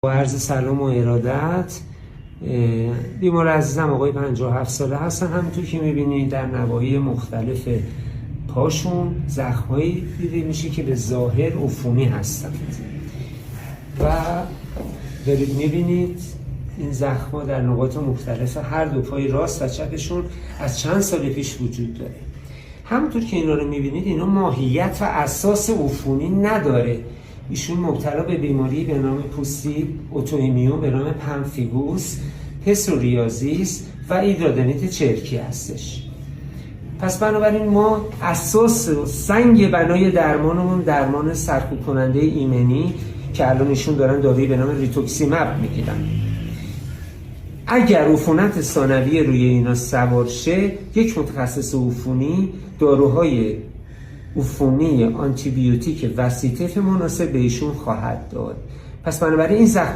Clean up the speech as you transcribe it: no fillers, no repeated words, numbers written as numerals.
با عرض سلام و ارادت، بیمار عزیزم آقای 57 ساله هستن. همونطور که میبینید در نواحی مختلف پاشون زخمایی دیده میشه که به ظاهر عفونی هستند و دارید میبینید این زخم‌ها در نقاط مختلف هر دو پای راست و چپشون از چند سال پیش وجود داره. همونطور که اینا رو میبینید اینا ماهیت و اساس عفونی نداره. ایشون مبتلا به بیماری به نام پوستی اتوایمیون به نام پنفیگوس پسوریازیس و ایدرادنیت چرکی هستش. پس بنابراین ما اساس سنگ بنای درمانمون درمان سرکوب کننده ایمنی که الان ایشون دارن دارویی به نام ریتوکسیماب میگیرن. اگر عفونت ثانویه روی اینا سوار شه، یک متخصص عفونی داروهای عفونی آنتی بیوتیک وسیطف مناسب به ایشون خواهد داد. پس بنابراین این زخم